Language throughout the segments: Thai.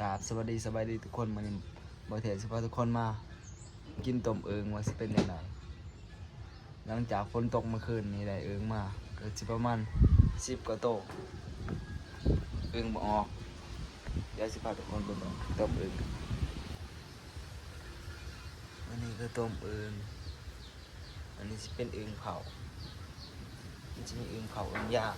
กราบสวัสดีสบายดีทุกคนมานี่บ่เทศสิพาทุกคนมากินต้มเอิงว่าสิเป็นยังไงหลังจากฝนตกเมื่อคืนนี้ได้เอิงมาก็สิประมาณ10กว่าโตะเอิงบ่ออกเดี๋ยวสิพาทุกคนไปเบิ่งต้มเอิงอันนี้คือต้มเอิงอันนี้สิเป็นเอิงเผามันจะมีเอิงเผาเอิงย่าง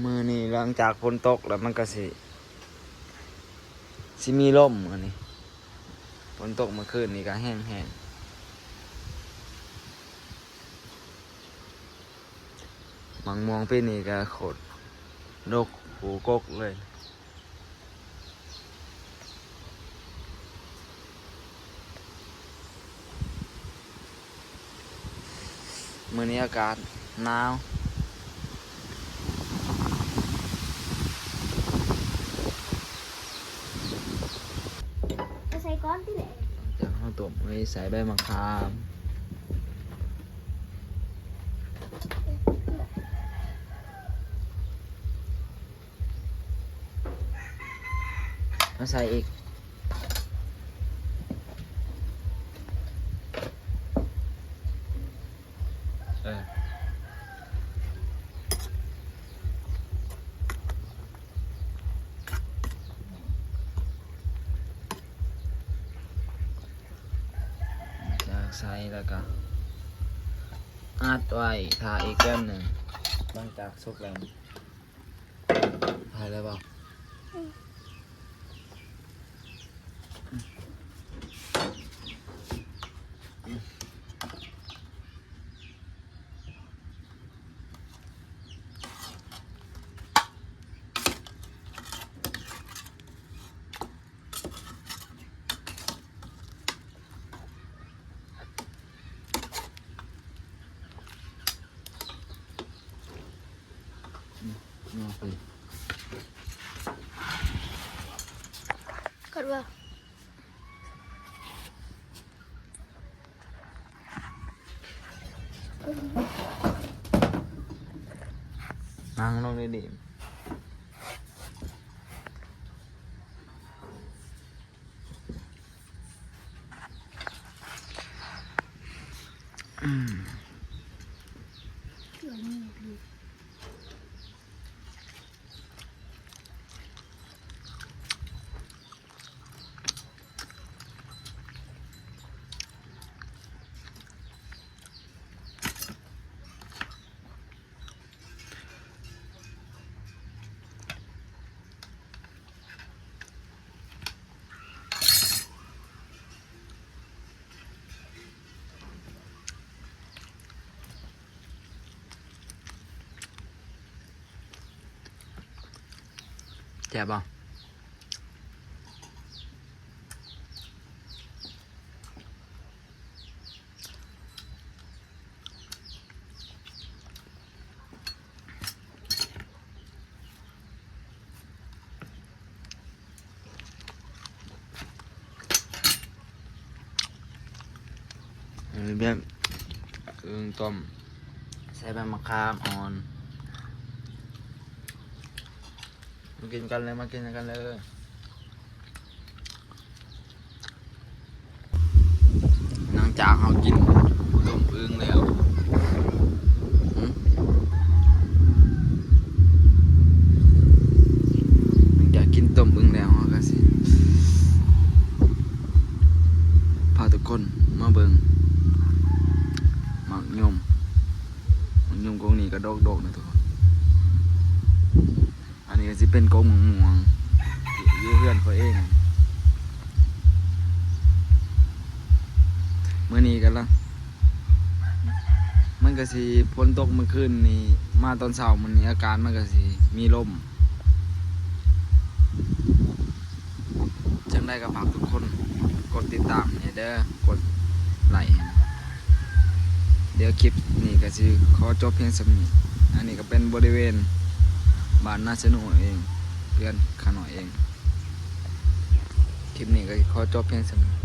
มือนี่หลังจากฝนตกแล้วมันก็สิมีลมอันนี้ฝนตกเมื่อคืนนี่ก็แห้งมังมองปีนี่ก็โคตรดกหูกกเลยมื้อนี้อากาศหนาวใส่ก้อนที่ไหนจะเอาต้มไว้ใส่ใบมะขามมาใส่อีกใส่แล้วก็อัดไว้ทาอีกแป๊บหนึ่งหลังจากสุกแล้วถ่ายแล้วเปล่าเอาไปกดว่านั่งลงได้ดิแจ่บป่ะแบบต้มใส่ใบมะขามอ่อนมากินกันเลยมากินกันเลยหลังจากเขากินต้มอึ่งแล้วหลังจากกินต้มอึ่งแล้วเขาก็สิพาทุกคนมาเบิ่งหมักยมกงนี้ก็ดกนะทุกคนอันนี้ก็สิเป็นกงม่วงอยู่เพื่อนเขาเองเมื่อนี้กันละมันก็สิฝนตกเมื่อคืนนี้มาตอนเช้ามันนี้อาการมันก็สิมีลมจังได้ก็ฝากทุกคนกดติดตามเนี่ยเด้อกดไลค์เดี๋ยวคลิปนี้ก็สิขอจบเพียงสำนี้อันนี้ก็เป็นบริเวณ บ้านนาสนุเองเพื่อนขาหน่อยเองคลิปนี้ก็ขอจบเพียงสำนี้